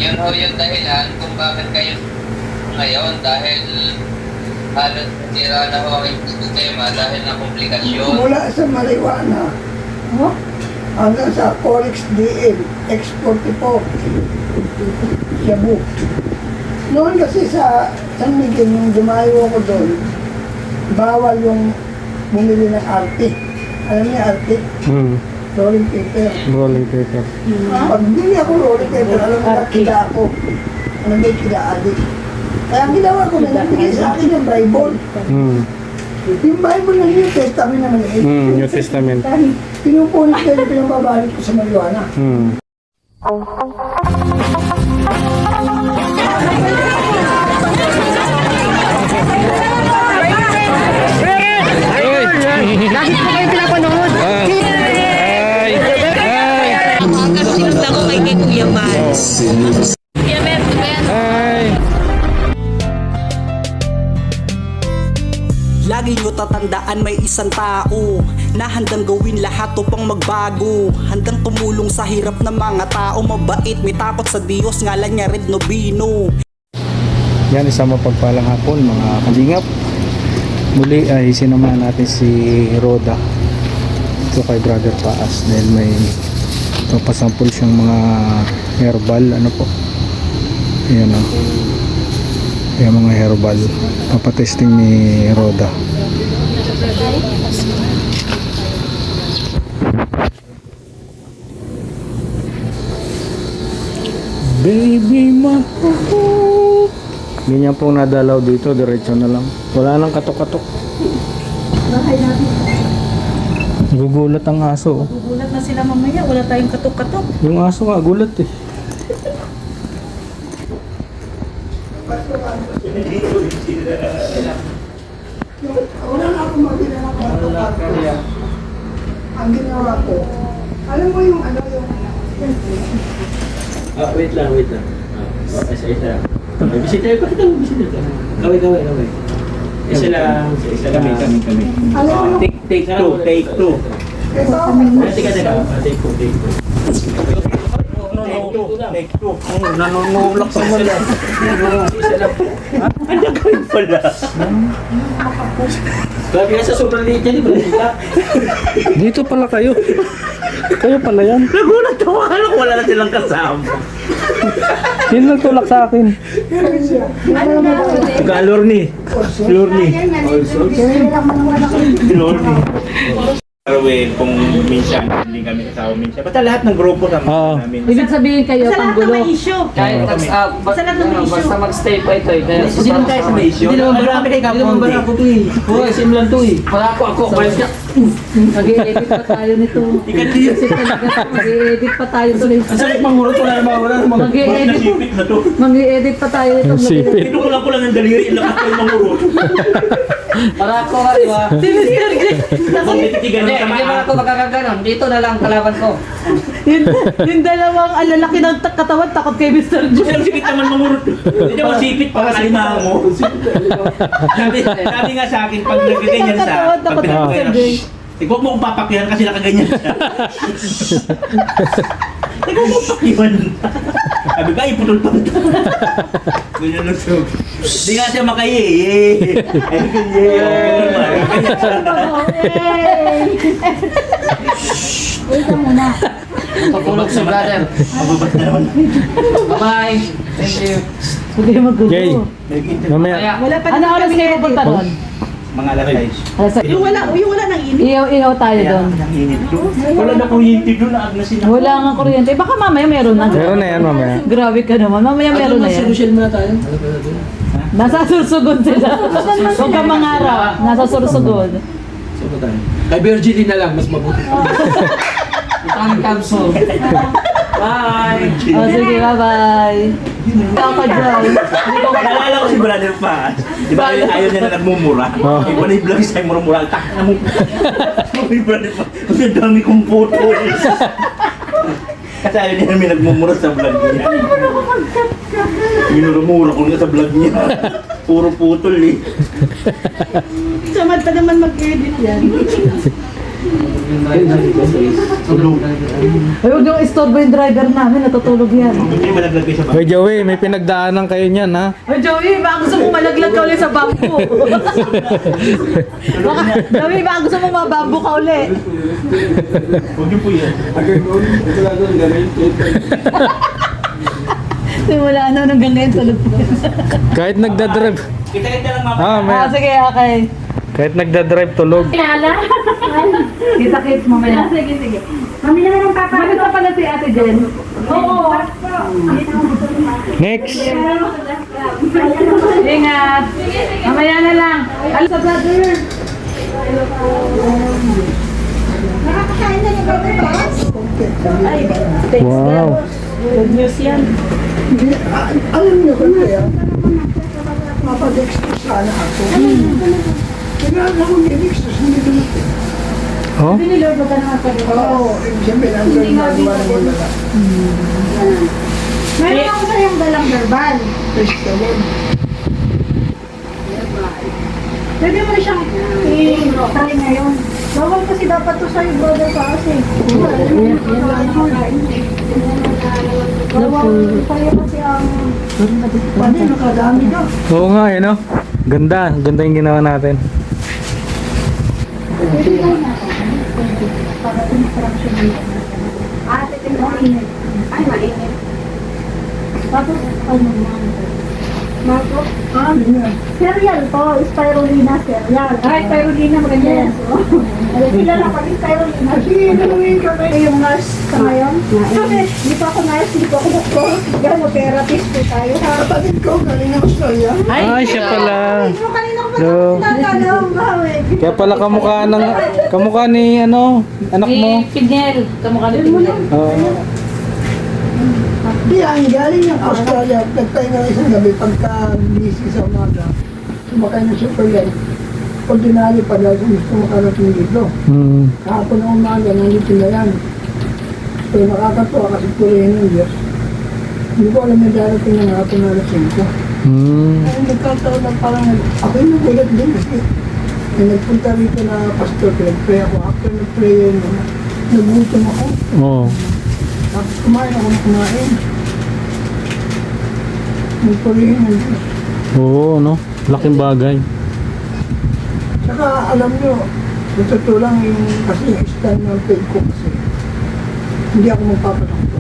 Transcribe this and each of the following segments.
Yun ho yung dahilan kung bakit kayo ngayon dahil halos sira na ho ang sistema dahil na komplikasyon. Mula sa marijuana hanggang sa Corex DL, X44, Shabu. Noon kasi sa San Miguel, nung dumayo ako doon, bawal yung bumili ng arte. Alam niya arte? Rolling paper. Rolling paper. Pag bili ako rolling paper, alam mo nakita ako. Alam mo yung kila-adik. Kaya ang ginawa ko, nabigay sa akin yung Bible. Yung Bible na New Testament naman eh. New Testament. Pinupunit ko yung pinababalik ko sa marijuana. Lagi po kayo pinapanood. Ay! Sinundan ko kay Kuya Mans. Kuya Mans, Ay! Lagi nyo tatandaan may isang tao na handang gawin lahat upang magbago. Handang tumulong sa hirap ng mga tao. Mabait, may takot sa Diyos, ngalan niya Red Nobino. Yan, isang mapagpalang hapon mga kalingap. Muli ay sinamahan natin si Roda ito kay Brother Paas dahil may papasampol siyang mga herbal, ano po, ayan o, yung mga herbal papatesting ni Roda. Baby mahal, ganyan pong nadalaw dito, diretso na lang, wala nang katok-katok. Gugulat ang aso. gugulat na sila mamaya. Wala tayong katok-katok. Yung aso nga, gulat eh. Wala na akong mabili ng kwarto-kwarto. Ang ginawa ko, alam mo yung ano yung... Wait lang. Isa. Bisita ko kita, bisita. Kaway. Isa lang. Kami. Alam mo yung... Take two. Ito, Teka. Take two. Nanunulak sa mala. Isa lang. Ano gawin pala? Grabe ka sa sobrang liit yan, di ba? Dito pala kayo. Kayo pala yan. Nagulat ako, akala ko wala na silang kasama. Yun nagtulak sa akin. Lorni. Arwin, kung minsan hindi kami kasama minsan. Basta lahat ng grupo Oo. namin. Ibig sabihin kayo, panggulo. Kahit basta mag-stay pa ito eh. Kaya Hindi naman tayo sa issue. Hindi naman barako kay Kapon. Hindi naman barako to eh. Oo, sim lang to eh. wala ako, balik ka. Mag-i-edit pa tayo nito. Mag-i-edit pa tayo tuloy. Ang sakit mangurot, wala namang nasipit na to. Mag-i-edit pa tayo nito. Sipit. Kinukulang ko lang ng daliri, ilakas ko yung mangurot. Para ako nga, di ba? Si Mr. J. Kung nititigan Hindi, ng hindi tamaan. mo ako magkakaganon. Dito na lang kalaban ko. Yung dalawang alalaki ng katawan takot kay Mr. J. Kasi ang sikit naman mangurot. Hindi naman sipit para kalimahan mo. Sabi nga sa akin, pag nagkaganyan sa... Katawan takot kay Mr. J. Huwag mo kong papakihan kasi nakaganyan siya. Huwag mo kong papakihan. Sabi ka, iputol pa ito. Ganyan lang siya. Hindi nga siya makaye. Wait ka muna. Tutulog si brother. Mababat na naman. Bye-bye. Thank you. Huwag kayo magulo. Jay, mamaya. Kaya, Wala pa ano oras kayo pupunta doon? Mga alas 6. Yung wala nang init. Ihaw tayo doon. Wala na kuryente doon. Naag na sila. Wala nga kuryente. Baka mamaya meron na. Meron na yan mamaya. Grabe ka naman. Mamaya meron na yan. muna tayo. Nasa sursugon sila. Huwag ka mangarap. Nasa sursugon. Kay Virginie na lang, mas mabuti. ito ang capsule. Bye. O sige, bye-bye. Kaka Joy. Naalala ko si Brother Paz. Di ba ayaw niya na nagmumura? Oh. Iba na yung vlog sa'yo mura-mura. Tak na mo. Sabi ni Brother Paz, kasi ang dami kong photo. Kasi ayaw niya namin nagmumura sa vlog niya. Minura-mura ko nga sa vlog niya. Puro putol eh. Samad pa naman mag-edit yan. Tulog. Ay, huwag yung istorbo yung driver namin, natutulog yan. Hindi malaglag kayo sa Hoy Joey, may pinagdaanan kayo niyan ha. Ay, Joey, baka gusto mo malaglag ka ulit sa bamboo. Baka, Joey, baka gusto mo mabambo ka ulit. Huwag niyo po yan. Ito lang doon, gawin. Simula ano, hanggang ngayon tulog po. Kahit nagdadrive. Kita-kita lang mga Ah, may, Sige, okay. kahit nagdadrive tulog. Kita-kits mo maya. Sige. Mami na lang papa. Maganda pala si Ate Jen. Oo. Next. Ingat. Mamaya na lang. Ano sa brother? Nakakakain na yung brother boss? Ay, Wow. good news yan. Alam niyo ba kaya? Mapadextrose sana ako. Kailangan akong i-dextrose, hindi dumating. Oh? Pinilord mo ka naman sa Oo, ibig sabihin, ang gawin nagawa ng wala. Meron ako sa yung dalang verbal. Praise the Lord. Pwede mo siyang i-try ngayon. Bawal kasi dapat to sa'yo, brother pa kasi. Bawal sa'yo kasi ang... Pwede, nakadami na. Oo nga eh no. Ganda. Ganda yung ginawa natin. Para instruction dito. Ate, mainit. Ay, mainit. Tapos, ano man. Marco? Ano na? Cereal to, spirulina cereal. Ay, spirulina, maganda yan. Sila na pag spirulina. Sige, nalawin kami. Yung nurse sa ngayon. Kasi, di pa ako nurse, di pa ako doktor. Yan, therapist po tayo. Kapatid ko, galing ng Australia. Ay, siya pala. Ano kanina ko pa So, nakakala ang bawi. kaya pala kamukha ni ano, anak mo. Pignel. Kamukha ni Pignel. Oo. Yan, galing ng Australia. Nagpahinga na isang gabi pagka busy sa umaga. Sumakay na super light. Ordinary pa dahil kung gusto makarating dito. Hmm. Kahapon ng umaga, nandito na yan. So nakakatuwa kasi purihin ng Diyos. Hindi ko alam na darating ng hapon na alas 5. Hmm. Ay, nagkataon na parang ako yung nagulat din kasi may nagpunta rito na pastor, pinag-pray ako. After nag-pray yun, nagutom ako. Oo. Tapos kumain ako ng kumain. Nagpurihin ng Diyos. Oo, no? Laking bagay. Saka alam nyo, sa totoo lang yung kasi yung stand ng faith ko kasi hindi ako magpapatakto.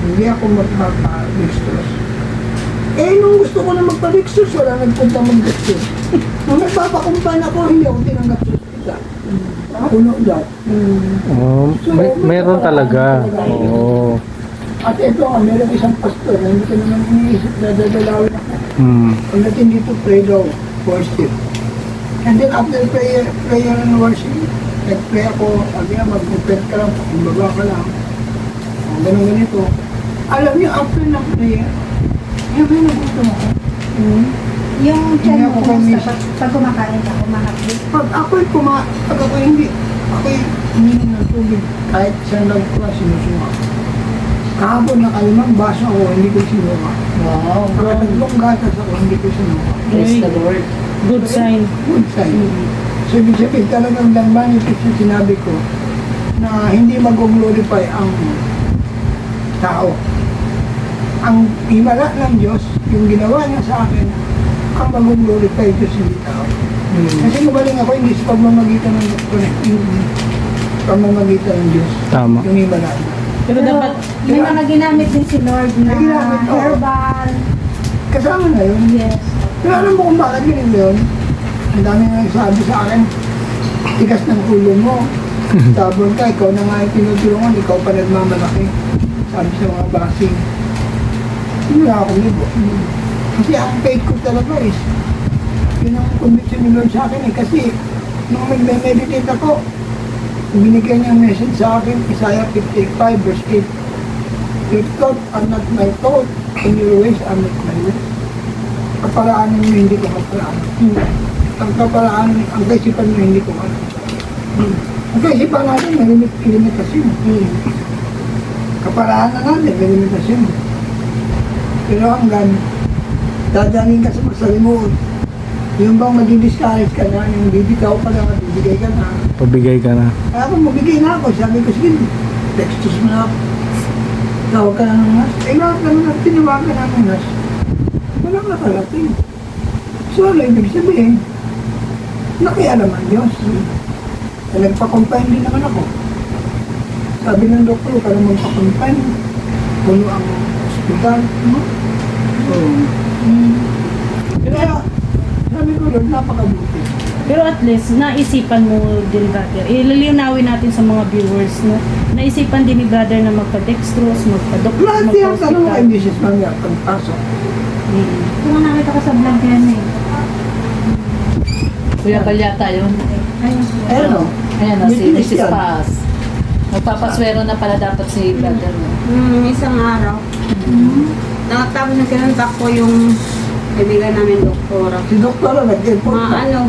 Hindi ako magpapa-dextrose. Eh, nung gusto ko na magpa-dextrose, wala nagpunta mag-dextrose. Nung nagpapakumpan ako, hindi ako tinanggap sa hospital. Puno daw. Oh, meron talaga. Oo. At ito nga, meron isang pastor na hindi ko naman iniisip na dadalawin ako. Hmm. Pag natin dito, pray daw, worship. And then after prayer and worship, nag-pray ako, sabi nga, mag-prepare ka lang, pakumbaba ka lang. O, ganun ganito. Alam niyo, after ng prayer, may nagutom ako. Yung Hindi tiyan ako mo, kami- kumusta? Pag kumakain ka, kumahapit. Pag ako'y hindi, ako'y uminom ng tubig, kahit isang lang ko sinusunga. Kahapon na kalimang baso ako, hindi ko sinuha. Wow. Pagkatatlong gatas ako, hindi ko sinuha. Praise the Lord. Good sign. Good sign. So, ibig sabihin talagang manifest yung sinabi ko na hindi mag-glorify ang tao. Ang himala ng Diyos, yung ginawa niya sa akin, ang mag-glorify Diyos hindi tao. Kasi magaling ako, hindi sa pagmamagitan ng doktor, hindi pagmamagitan ng Diyos. Tama. Yung himala niya. Pero dapat, May mga ginamit din si Lord na May ginamit, oo. herbal. Kasama na yun. Yes. Pero alam mo kung bakit ganun yun? Ang dami nga sabi sa akin, tigas ng ulo mo. Tabon ka, ikaw na nga yung tinutulungan, ikaw pa nagmamalaki. Sabi sa mga basing. Wala akong libo. Kasi ang faith ko talaga is, yun ang conviction ni Lord sa akin eh. Kasi nung nag-meditate ako, binigyan niya ang message sa akin, Isaiah 55 verse 8. Your thoughts are not my thoughts, and your ways are not my ways. Kaparaanan mo hindi ko kaparaanan. Ang kaparaanan, ang kaisipan mo hindi ko alam. Ang kaisipan natin may limitasyon. Kaparaanan natin may limitasyon. Pero hanggang dadaling ka sa masalimuot, Yung bang mag-discourage ka na, yung bibitaw ka na, bibigay ka na. Pabigay ka na. Kaya ako, mabigay na ako. Sabi ko, sige, textos mo na ako. Tawag ka na ng nas. Eh, lahat naman ang tinawagan na ng nas. Walang nakarating. So, ano ibig sabihin? Nakiya naman Diyos. Eh, nagpa-confine din naman ako. Sabi ng doktor, ka naman pa-confine. Puno ang hospital. No? So, kaya, sabi ko doon, napakabuti. Pero at least, naisipan mo din, brother. Ilalinawi natin sa mga viewers na naisipan din ni brother na magpa-dextrose, magpa-doctor, Lahat yung tanong magpa-hospital. ay business man nga, pagpasok. Kung nakita ko sa vlog yan eh. Kuya Balyata yun. Ayun. Ayun o. Ayan o, si Business Mrs. yan. Paz. Magpapaswero na pala dapat si brother mo. Isang araw. Tapos na kinontak ko yung kaibigan namin doktora. Si doktora nag-import na.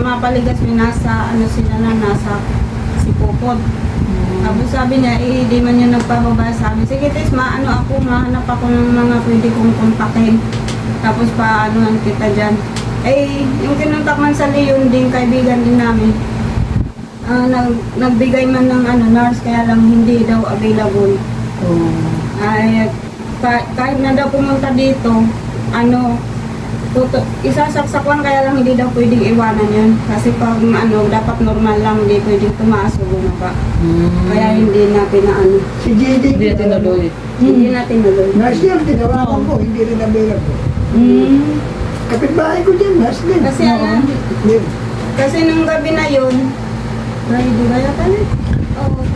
Mapaligas may nasa, sila na nasa Sipopod. Tapos sabi niya, di man yun nagpababa sa amin. Sige, tis, mahanap ako ng mga pwede kong kontakin. Tapos paanohan kita dyan. Eh, yung kinontak man sa Leon din, kaibigan din namin. Nagbigay man ng nurse, kaya lang hindi daw available. Ay, kahit na daw pumunta dito, isasaksak lang, kaya lang hindi daw pwedeng iwanan yun. Kasi pag dapat normal lang, hindi pwedeng tumaas o bumaba. Kaya hindi na pinaano. Si JJ, Hindi na tinuloy. Hindi na tinuloy. nurse yan, tinawagan ko, hindi rin available. Kapitbahay ko dyan, nurse din. Kasi Yun. kasi nung gabi na yun, Friday ba yata na?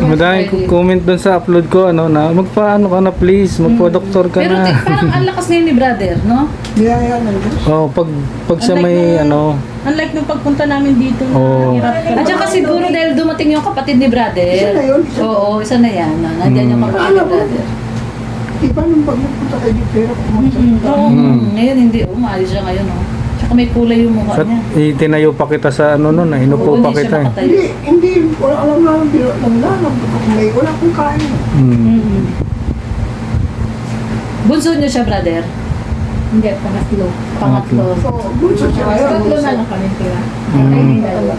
Madaming comment doon sa upload ko, na magpaano ka na please, magpa-doktor ka Pero na. parang ang lakas ngayon ni brother, no? Niyaya ng Diyos. Oh, pag siya may Unlike nung pagpunta namin dito na Oo. hirap ka. At saka siguro dahil dumating yung kapatid ni brother. Isa na yun, isa. Oo, isa na yan. Nandiyan yung kapatid ni Alam mo. brother. Iba nung pag magpunta kayo dito, pero kung Oo, ngayon hindi. Umalis siya ngayon, no? Tsaka may kulay yung mukha at niya. itinayo pa kita sa noon, hinupo Oo, pa hindi siya kita eh. makatayo. hindi, wala alam na, biro lang lang, may wala akong kain. Bunso niyo siya, brother? Hindi, pangatlo. Pangatlo. So, bunso siya ngayon. Tatlo na lang kami sila. Mm. Tatay din dalawa.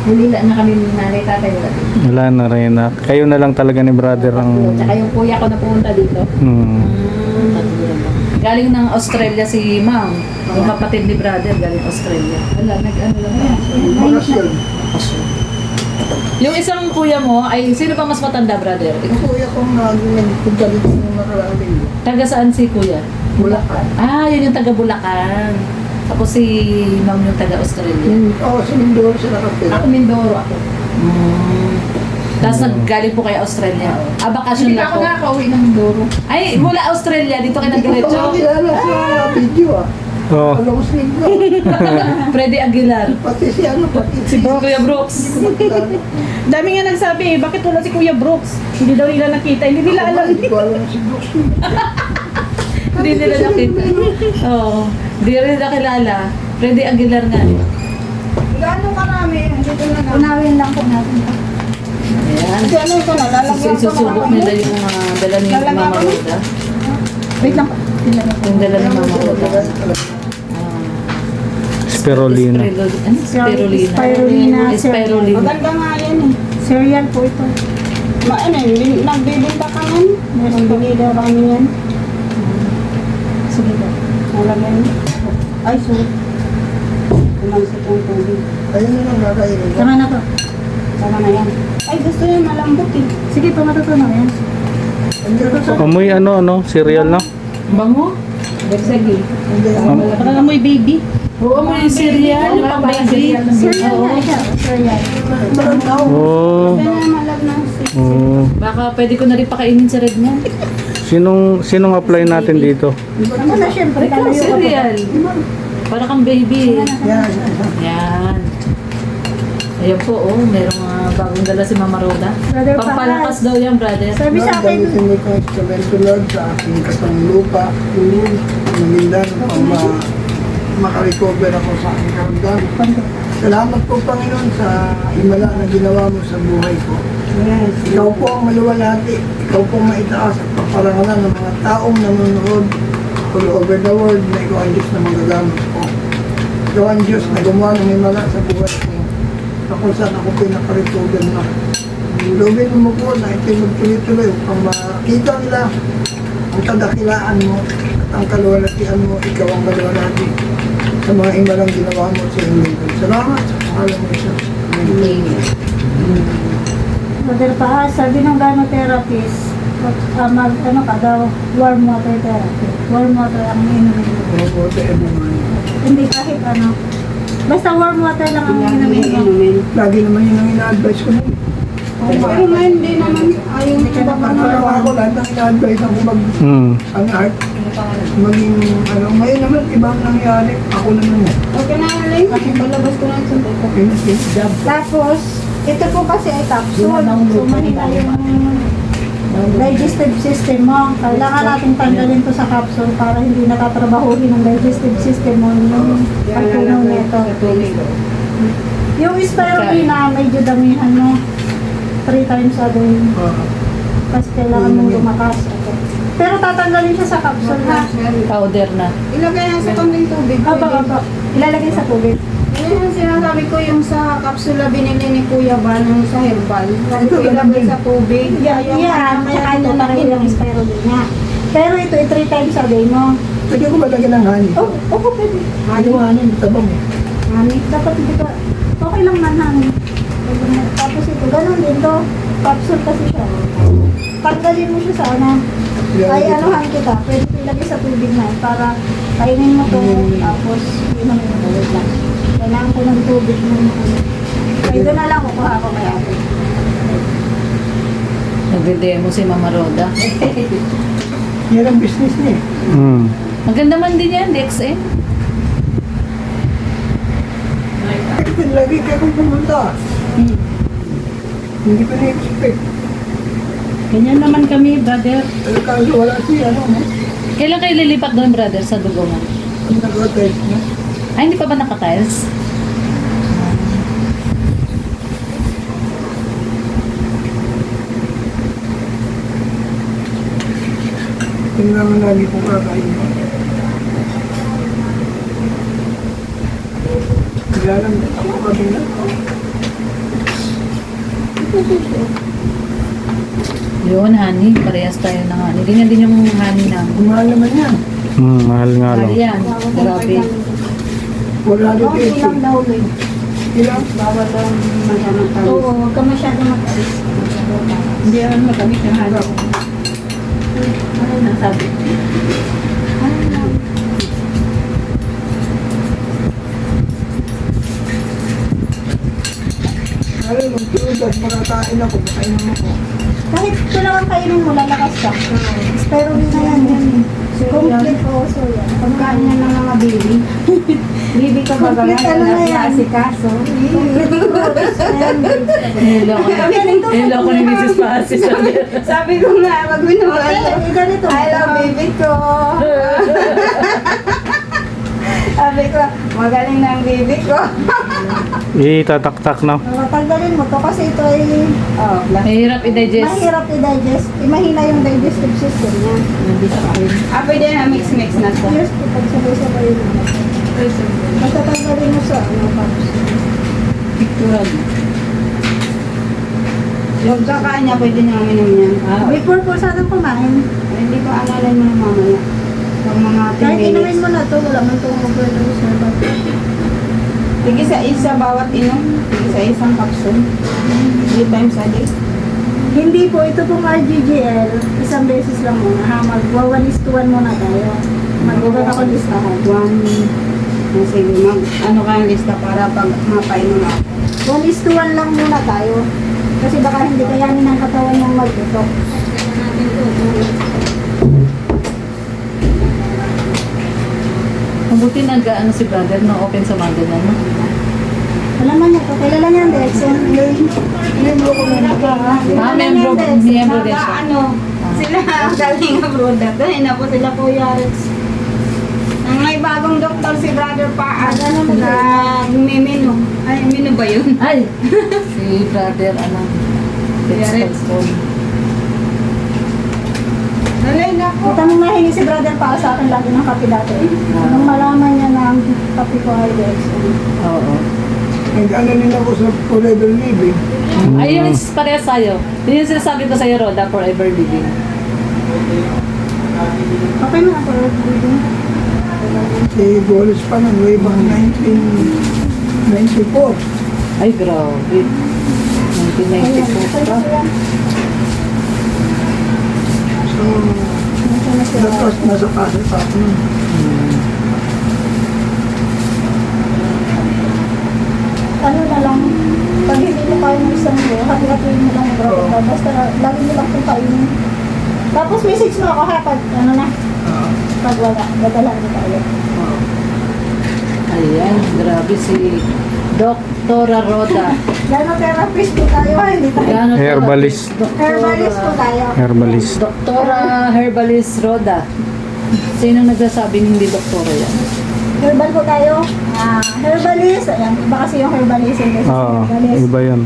Hindi na kami nanay tatay wala din. Wala na rin na. Kayo na lang talaga ni brother ang... Tsaka yung kuya ko na pumunta dito. Galing ng Australia si ma'am. Yung kapatid ni brother, galing Australia. Wala, nag-ano lang yan. Bakasyon. Yung isang kuya mo, ay sino pa mas matanda, brother? Yung kuya kong nagpunta dito ng nakarating. Taga saan si kuya? Bulacan. Yun yung taga Bulacan. Tapos si ma'am yung taga Australia. Oo, sa Mindoro siya nakapila. Ako Mindoro ako. Tapos naggaling po kayo Australia. Bakasyon Hindi pa lang ako po. nakakauwi ng Mindoro. Ay, mula Australia, dito kayo Hindi ko nag-diretso. pa makilala sa video Oh, Alam Muslim ko. Freddy Aguilar. Pati Si Kuya Brooks. Dami nga nagsabi bakit wala si Kuya Brooks? Hindi daw nila nakita, hindi nila alam. Hindi ko alam si Brooks. Hindi nila nakita. Oo. Hindi rin nakilala. Freddy Aguilar nga. Gaano karami? Dito na lang. Unawin lang po natin. Ayan. Kasi ito na, lalagyan ko Isusubok nila yung dala ni Mama Roda. Wait lang po. Yung dala ni Mama Roda. spirulina. Spirulina. Spirulina. Spirulina. Maganda nga yan eh. Cereal po ito. Nagbibinta ka yan. Nagbibili daw kami yan. Sige po. Nalagyan. Ay, so. Kumansip yung tubig. Ayun na lang kakainin. Tama na po. Sama na yan. Ay, gusto niya malambot eh. Sige po, matutunaw yan. Amoy cereal no? Bango? Sige. Parang amoy baby. Oo, may cereal. Yung pang baby. Cereal Oo. na siya. Cereal. Oh. Kaya na malag na. Oh. Baka pwede ko na rin pakainin sa red niya. Sinong apply natin dito? Ano na siyempre. Ikaw, cereal. Para kang baby. Yan. Yan. Ayan po, merong bagong dala si Mama Roda. Brother Pampalakas daw yan, brother. Sabi sa akin, Gamitin mo itong instrumento, Lord, sa aking katang lupa. Namindan upang makarecover ako sa aking karamdaman. Salamat po, Panginoon, sa himala na ginawa mo sa buhay ko. Ikaw po ang maluwalhati. Ikaw po ang maitaas at paparangalan ng mga taong nanonood all over the world na ikaw ang Diyos na magagamit ko. Ikaw ang Diyos na gumawa ng himala sa buhay ko na kung saan ako pinaparitugan na. Lubin mo po na itinuloy-tuloy upang makita nila ang kadakilaan mo at ang kaluwalhatian mo, ikaw ang kaluwalhati sa mga himalang ginawa mo sa inyo. Salamat sa pangalan mo isa. Amen. Brother Paas, sabi ng gano'therapist, ano ka daw, warm water therapy. Warm water ang inumin mo. Opo, sa every morning. Hindi kahit ano. Basta warm water lang ang inumin mo. Lagi naman yun ang ina-advise ko na. Pero ngayon hindi naman ayaw Hindi ka naman Ano ako, lahat ng ina-advise ako ang art. Maging, ngayon naman, ibang nangyari. Ako naman mo. Okay na lang. Palabas ko na sa Tapos, ito po kasi ay capsule. So, mahina yung digestive system mo. Kailangan natin tanggalin to sa capsule para hindi natatrabahuhin ng digestive system mo yung pagpunaw nito. Yung spirulina, medyo damihan mo 3 times a day. Kasi kailangan mong lumakas. Pero tatanggalin siya sa capsule ha. Powder na. ilagay yan sa konting tubig. Aba. Ilalagay sa tubig. Yan yung sinasabi ko yung sa kapsula binili ni Kuya Ban yung sa herbal. Ilagay sa tubig. Yan, tsaka ito pareho yung spirulina. Pero ito, 3 times a day mo. Pwede ko malagyan ng honey. Oo, pwede. Ano yung honey? Tabang mo. Honey, dapat hindi ka, okay lang man honey. Tapos ito, ganun din to. Capsule kasi siya. Tanggalin mo siya sa ano. Ay, anuhan kita. Pwede ko ilagay sa tubig na para kainin mo to. Tapos, inom mo na ulit lang. Kailangan ko ng tubig mo. Pwede na lang kukuha ako kay ate. Nagde-demo si Mama Roda. Yan ang business niya eh. Maganda man din yan, DXM. Lagi kayo kung pumunta. Hindi ko na-expect. Ganyan naman kami, brother. Pero kaso wala siya, no? Kailan kayo lilipat doon, brother, sa Dugongan? Ang nag-test na. Ay, hindi pa ba naka-tiles? Tingnan mo lagi kung kakain. Kaya lang, ako kami na. Yun, honey. Parehas tayo ng honey. Ganyan din yung honey namin. Umahal naman yan. Mahal nga Mahal lang. yan. Grabe. Wala rin Okay lang daw, Lord. Ilang? Bawal lang masyadong Oo, huwag ka masyado matalis. Hindi naman magamit yung halo. Ano na sabi? Kaya magsunod at makakain ako, makain ako. Kahit ito lang ang kainin mo, lalakas ka. Spirulina yan. Complete also yan. Pagkain na ng mga baby. Baby ka ba Complete ano na yan. Asikaso. Niloko ni Mrs. Pasis. Sabi ko nga, wag mo naman. Ganito. I love baby ko. Sabi ko, magaling na ang baby ko. Itataktak na. Tanggalin mo to kasi ito ay Mahirap i-digest. mahirap i-digest. Mahina yung digestive system niya. Pwede na mix-mix na to. Yes, pagsabay-sabay mo. Basta tanggalin mo sa ano, tapos. Pictural. Huwag kakain niya, pwede niya uminom niya. Before po sana kumain. Hindi ko analan mo na mamaya. Pag mga 10 Kahit inumin minutes. mo na to, wala man itong overdose na ba? Tig isa bawat inom. Tig isang capsule. 3 times a day. Hindi po, ito pong RGGL, isang beses lang muna ha. Mag-1:1 muna tayo. Mag-1 ako listahan. Sige, ano kayong lista para pag mapainom ako. 1:1 lang muna tayo. Kasi baka hindi kayanin ng katawan ng mag-ito. Mabuti nag-ano si brother no open sa mga ganyan. No? Alam mo niya, kilala niya ang Dexon. Membro ko na Miyembro din siya. Ano, sila galing abroad na doon. Na po sila Kuya Rex. Ang may bagong doktor si Brother Paas. Nag-mimino. Ay, mino ba yun? Ay! Si brother, ano? Kuya Rex. Nalay na po. Ito nung nahingi si brother pa sa akin lagi ng kape dati. Nung malaman niya na ang kape ko ay Dexon. Oo. Nag-ano din ako sa Forever Living. Ayun, parehas sa'yo. Yun yung sinasabi ko sa'yo, Roda, forever living. Okay na ako. Si Goles pa ng way back 1994. Ay, grabe. 1994 pa. So, tapos nasa pasok pa ako nun. Ano na lang, pag hindi mo kayo ng isang buo, hati-hatiin mo lang bro. Basta lagi mo lang itong kainin. Tapos message mo ako ha, pag ano na, pag wala, dadala kita ulit. Ayan, grabe si Doktora Roda. Gano-therapist po tayo ha, hindi tayo. Gano- Herbalist. Herbalist po tayo. Herbalist. Doktora Herbalist Roda. Sino nagsasabing hindi doktora yan? Herbal po tayo. Herbalist, ayan, iba kasi yung herbalist. Oo, Herbalist. iba yan.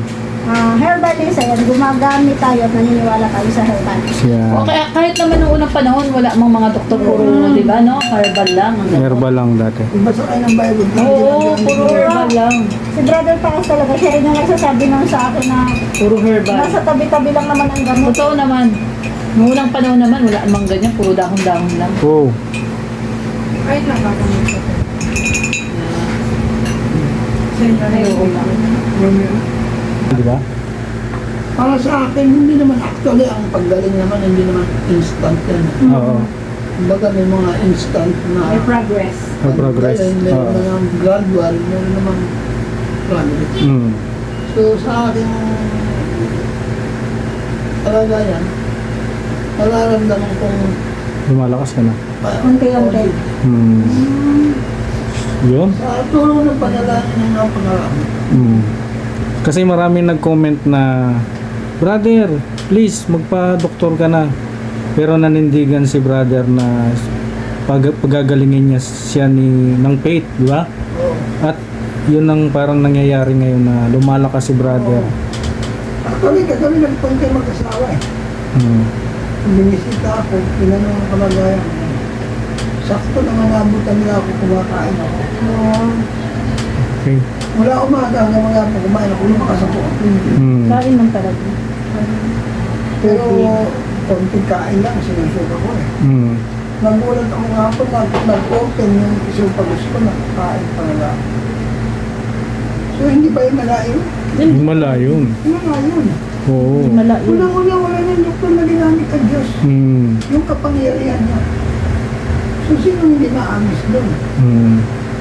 Herbalist, ayan, gumagamit tayo at naniniwala tayo sa herbal. Siya. Okay, kahit naman noong unang panahon, wala mang mga doktor, puro, di ba, no? Herbal lang. Herbal lang dati. Basta kayo ng Bible. Oo, puro herbal lang. Si Brother Paas talaga, siya rin yung nagsasabi nung sa akin na Puro herbal. nasa tabi-tabi lang naman ang gamot. Totoo naman. Noong unang panahon naman, wala namang ganyan, puro dahon-dahon lang. Oh. Ay, nakakamit ko. Ayoko lang. Di ba? Para sa akin, hindi naman actually ang paggaling naman, hindi naman instant yan. Oo. Kumbaga may mga instant na May progress. May progress. paggaling, meron Oo. naman gradual, meron naman progress. Mm. So sa akin, talaga yan, nararamdaman kong Lumalakas ka na. Unti-unti. Hmm. Yun. sa tulong ng panalangin ng mga pangarami. Mm. Kasi maraming nag-comment na, brother, please, magpa-doktor ka na. Pero nanindigan si brother na pagagalingin niya siya ng faith, di ba? At yun ang parang nangyayari ngayon na lumalakas si brother. Actually, kami nagpunta yung mag-asawa eh. Mm. Binisita ako, tinanong ang kalagayan ko. Sakto naman nabutan nila ako, kumakain ako. Okay. Mula umaga hanggang mga po kumain ako, lumakas ako. Mm. Kain lang talaga. Pero, konting kain lang, sinusuka ko eh. Mm. Nagulat ako nga po, nag-open yung isang pagos ko, nakakain pa nila. So, hindi ba yung malayo? Malayo yun. Malayo. Oo. Malayo. Unang-una, wala nang doktor na ginamit ang Diyos. Mm. Yung kapangyarihan niya. So, sino hindi maamis doon? Mm.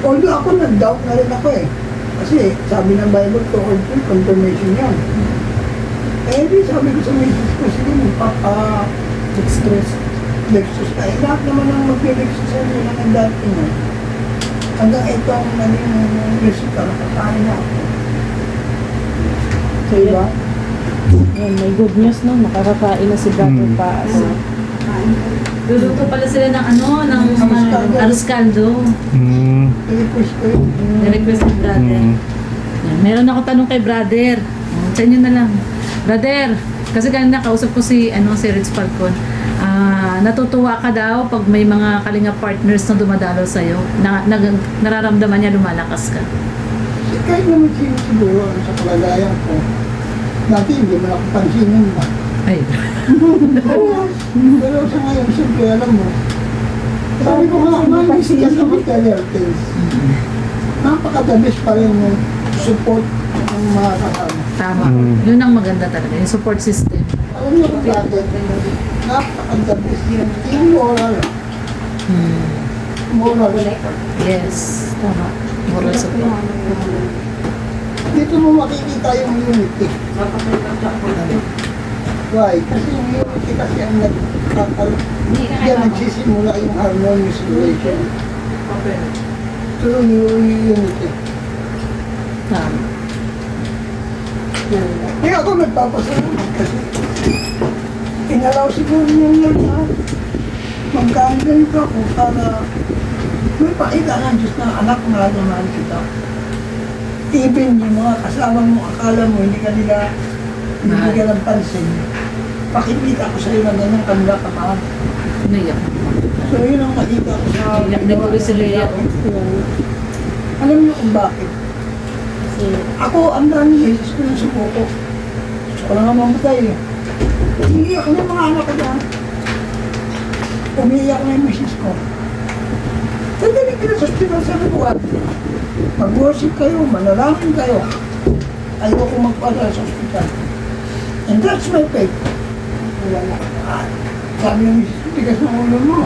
Although ako nag-doubt na rin ako eh. Kasi sabi ng Bible, to or three, confirmation yan. Eh di sabi ko sa misis ko, sige Lexus tayo. Lahat naman ang mag-Lexus sa inyo lang ang dati mo. Hanggang ito ang naging resulta, nakakain na ako. So, diba? Yan, may good news no, nakakakain na si Brother Paas. Luluto pala sila ng arroz caldo. Mm. I-request ko yun. Na-request ni brother. Mm. Yan, meron ako tanong kay brother. Sa inyo na lang. Brother, kasi kanina kausap ko si Rich Falcon. Natutuwa ka daw pag may mga kalinga partners na dumadalaw sa'yo. Nararamdaman niya lumalakas ka. Kahit naman siguro sa kalagayan ko, dati hindi mo ako pansinin ba? Ay. Pero sa ngayon, siyempre alam mo, sabi ko nga, manis ka sa material things. Napaka-the-best pa rin yung support ng mga kasama. Tama. Mm. Yun ang maganda talaga, yung support system. Alam niyo kung bakit, napaka-the-best yun. Yung moral. Moral. Yes. Tama. Moral support. Dito mo makikita yung unity. Why? Kasi yung unity kasi ang diyan nagsisimula yung harmonious relation. Through yung unity. Tama. Kaya ako nagpapasalamat kasi inalaw siguro yung Lord na magkaganito ako para may pakita ng Diyos na anak mahal na mahal kita. Even yung mga kasama mo, akala mo, hindi ka nila ng pansin. Pakikita ko sa iyo na ganyan kanila kamahal. naiyak. So yun ang nakita ko sa Iyak din tuloy si Lea. Alam niyo kung bakit? Kasi, Ako, ang daming beses ko nang sumuko. Gusto ko lang nga mamatay eh. Umiiyak na yung mga anak ko dyan. Umiiyak na yung misis ko. Tandali ka na sa hospital sa Rebuan. Mag-worship kayo, manalangin kayo. Ayoko magpadala sa hospital. And that's my faith. Wala. Sabi ng misis, tigas ng ulo mo.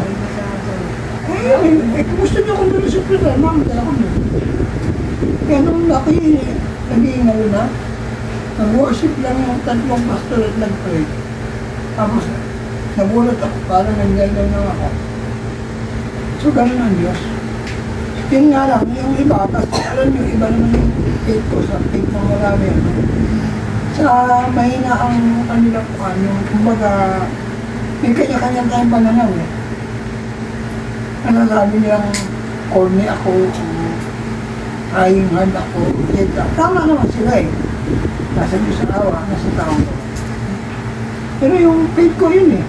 Kung gusto niyo kung doon sa hospital, mamatay ako doon. Kaya nung nag-iingal na, nag-worship lang yung tatlong pastor at nag-pray. Tapos, nagulat ako, parang nag-galaw lang ako. So, ganun ang Diyos. Yun nga lang, yung iba, kasi alam nyo, iba naman yung faith ko sa faith ng marami. Sa mahina ang kanilang yung kumbaga, may kanya-kanya tayong pananaw eh. Nasasabi nilang corny ako, trying hard ako, etc. Tama naman sila eh. Nasa Diyos ang awa, nasa taong ko. Pero yung faith ko yun eh.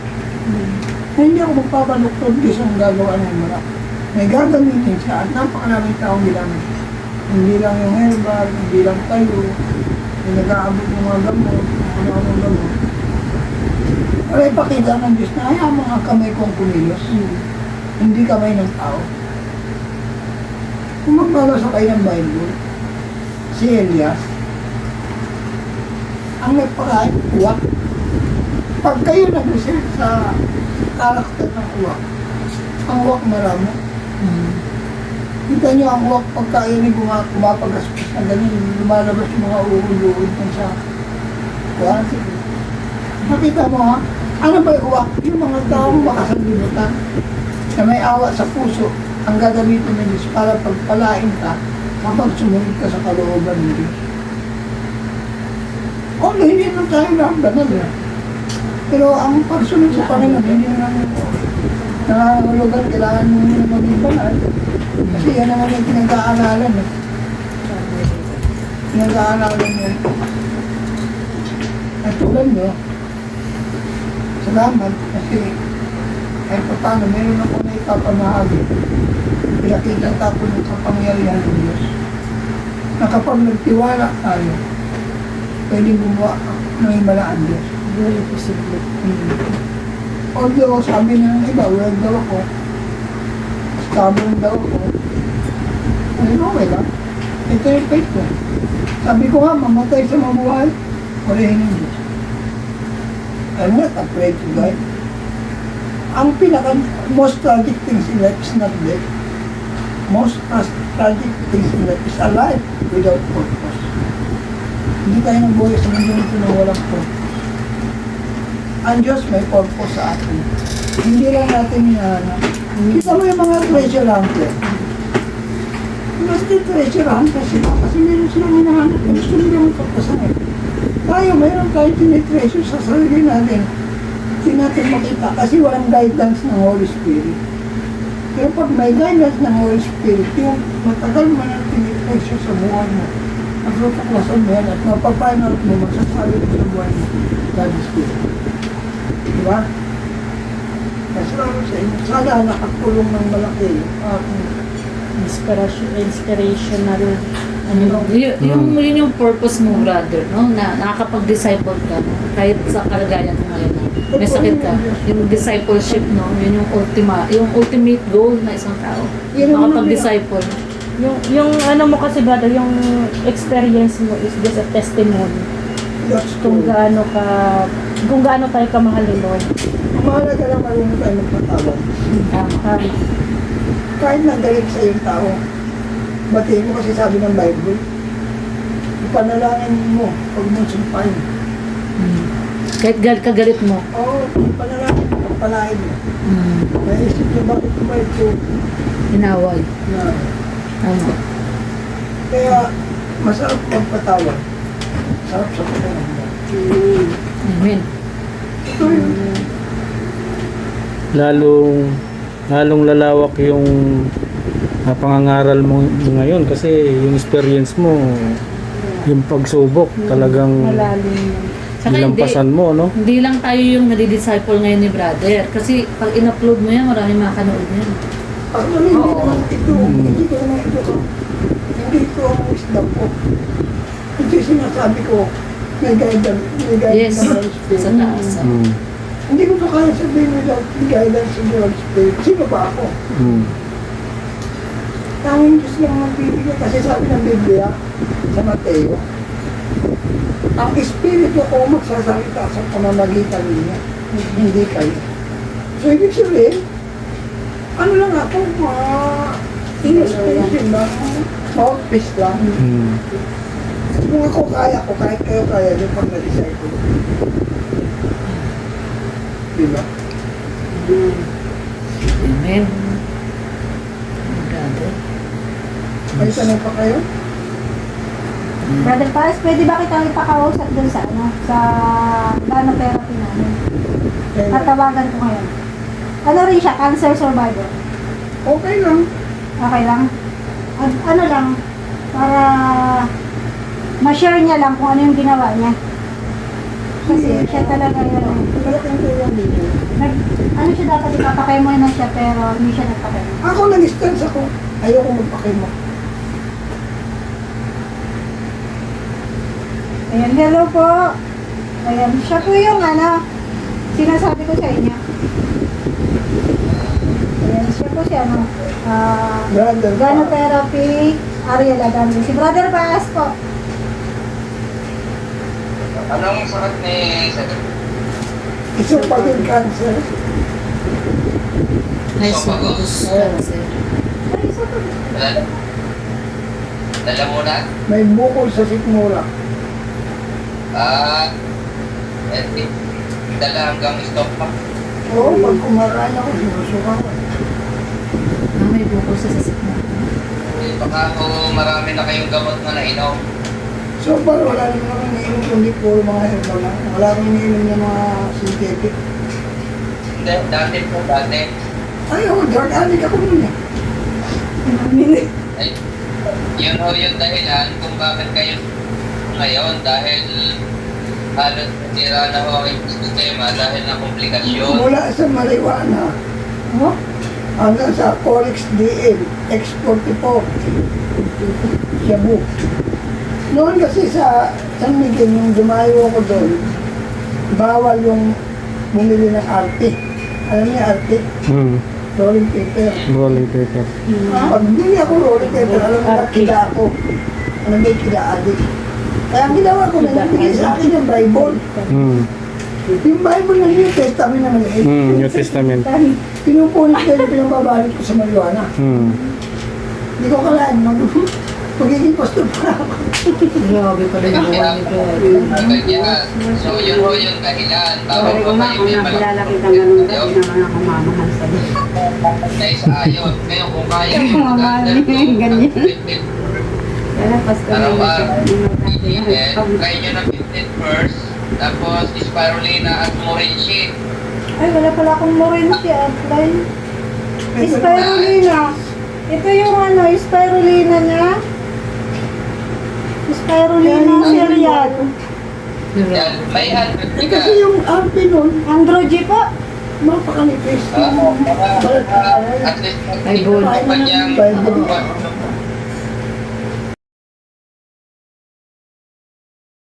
Na hindi ako magpapadoktor, Diyos ang gagawa ng mga. May gagamitin siya at napakaraming taong ginamit. Hindi lang yung herbal, hindi lang tayo, yung nag-aabot ng mga gamot, ano-anong gamot. Pero ipakita ng Diyos na ayaw mga kamay kong kumilos. Hindi kamay ng tao. Kung magbabasa kayo ng Bible, si Elias, ang nagpakain, uwak. Pag kayo nag-research sa karakter ng uwak, ang uwak marami. Kita nyo ang uwak pagkain ni kumapagaspas na ganyan, lumalabas yung mga uod-uod ng sa uwak. Nakita mo ha? Ano ba yung uwak? Yung mga taong makasanlibutan na may awa sa puso ang gagamitin ng Diyos para pagpalain ka kapag sumunod ka sa kalooban ng Diyos. Although hindi naman tayo lang banal eh. Pero ang pagsunod sa Panginoon, hindi naman nangangahulugan, kailangan mo muna maging banal. Kasi yan naman yung pinag-aaralan eh. Pinag-aaralan yun. At tulad nyo, salamat kasi kahit pa paano, meron ako na ipapamahagi. Pinakita ko ng kapangyarihan ng Diyos. Na kapag nagtiwala tayo, pwedeng gumawa ng imalaan Diyos. very posible. Although sabi ng iba, wag daw ako, stubborn daw ako, ay okay lang. Ito yung faith ko. Sabi ko nga, mamatay sa mabuhay, parehin ng Diyos. I'm not afraid to die. Ang most tragic things in life is not death. Most tragic things in life is a life without purpose. Hindi tayo nabuhay sa mundo nito na walang purpose. Ang Diyos may purpose sa atin. Hindi lang natin hinahanap. Kita mo yung mga treasure hunter. Mas din treasure hunter sila kasi meron silang hinahanap. Gusto nila magpapasan eh. Tayo, mayroon tayong tinitreasure sa sarili natin. Hindi natin makita kasi walang guidance ng Holy Spirit. Pero pag may guidance ng Holy Spirit, yung matagal mo na tinitreasure sa buhay mo, magtutuklasan mo yan at mapapainal mo, magsasalit sa buhay mo, God is good. Diba? Kasi ano sa inyo, sana nakatulong ng malaki Inspirational. Yun yung purpose mo, brother, no? Na nakakapag-disciple ka, no? Kahit sa kalagayan mo ngayon, no? May sakit ka. Yung discipleship, no? Yun yung ultimate goal na isang tao. Makapag-disciple. Yung ano mo kasi brother, yung experience mo is just a testimony. Kung gaano tayo kamahal ni Lord. Mahalaga lang marunong tayo magpatawad. Tama. Kahit nagalit sa yung tao, batiin mo kasi sabi ng Bible, ipanalangin mo pag mo sumpahin. Kahit kagalit mo. Oo, ipanalangin mo, pagpalain mo. Naisip niyo bakit ba ito Inaway. na Tama. kaya masarap magpatawad. Sarap sa pagpatawad. Amen. Ito yun. Lalong lalawak yung pangangaral mo ngayon kasi yung experience mo, yung pagsubok talagang Malalim. Saka Nilampasan mo, no? Hindi lang tayo yung nadi-disciple ngayon ni brother. Kasi pag in-upload mo yan, marami makakanood yan. Ako hindi naman ito. Hindi ko naman ito. Hindi ito ang wisdom ko. Ito sinasabi ko, may guidance Yes, ng Holy Spirit. sa taas. Mm. Hindi ko pa kaya sabihin without the guidance of the Holy Spirit. Sino ba ako? Mm. Tanging Diyos lang magbibigay. Kasi sabi ng Biblia sa Mateo, ang Espiritu ko magsasalita sa pamamagitan niya. Hindi kayo. So, ibig sabihin, ano lang ako, illustration lang, mouthpiece lang. Mm. Kung ako kaya ko, kahit kayo kaya, yung pag na-decide ko. Diba? Amen. Brother. May tanong pa kayo? Brother Paz, pwede ba kitang ipakausap dun sa ano? Sa Gano Therapy namin? Tatawagan ko ngayon. Ano rin siya? Cancer survivor. Okay lang. Okay lang? Ano lang? Para ma-share niya lang kung ano yung ginawa niya. Kasi siya talaga yun. Malaking tulong din yun. Ano siya dapat ipapakay mo na siya pero hindi siya nagpakay mo. Ako nag-stance ako. Ayoko magpakimo. Ayan, hello po. Ayan, siya po yung ano, sinasabi ko sa inyo. Ayan, siya po siya, ano, Brother Gano Paz. Therapy, Ariel Adami. Si Brother Paz po. Anong sakit ni Sir? Esophageal cancer. Esophagus. Cancer. Ay, isa po. Dala mo na? May bukol sa sikmura. Dala hanggang stop pa. Oo, pag kumakain ako, sinusuka ko. May bukol sa sasik mo. Baka marami na kayong gamot na nainom. So far, wala naman ako iniinom kundi puro mga herbal lang. Wala akong iniinom ng mga synthetic. Hindi, dati. Ay, ako, drug addict ako nun eh. Ay, yun ho yung dahilan kung bakit kayo ngayon dahil halos nasira na ho ang inyong sistema dahil na komplikasyon. Mula sa marijuana Oh, hanggang sa Corex DM, X44, Shabu. Noon kasi sa San Miguel, yung dumayo ako doon, bawal yung bumili ng arte. Alam niyo arte? Mm. Rolling paper. Rolling paper. Pag bumili ako rolling paper, alam mo na kila ako. Alam mo yung kila adik. Kaya ang ginawa ko na nagbigay sa akin yung Bible. Mm. Yung Bible ng New Testament naman eh. Mm. New Testament. Pinupulit ko yung pinapabalik ko sa marijuana. Mm. Hindi ko kalaan magiging pastor pa ako. Grabe pala yung buwan ni God. Kaya, so yun ho yung dahilan. Bakit ko kayo may Nakilala kita ganun daw, hindi naman ako mamahal sa iyo. Dahil sa ayon. Ngayon kung kaya yung Mamahal niya yung ganyan. Kaya pastor araw-araw, try nyo na 15 first, tapos spirulina at morinchi. ay, wala pala akong morinchi apply. Spirulina. Ito yung ano, spirulina niya. Spirulina cereal. Yan, may 100 Eh ka. kasi yung arte nun, Androgy po. mapakanipis. At least, Ay, good. pa niyang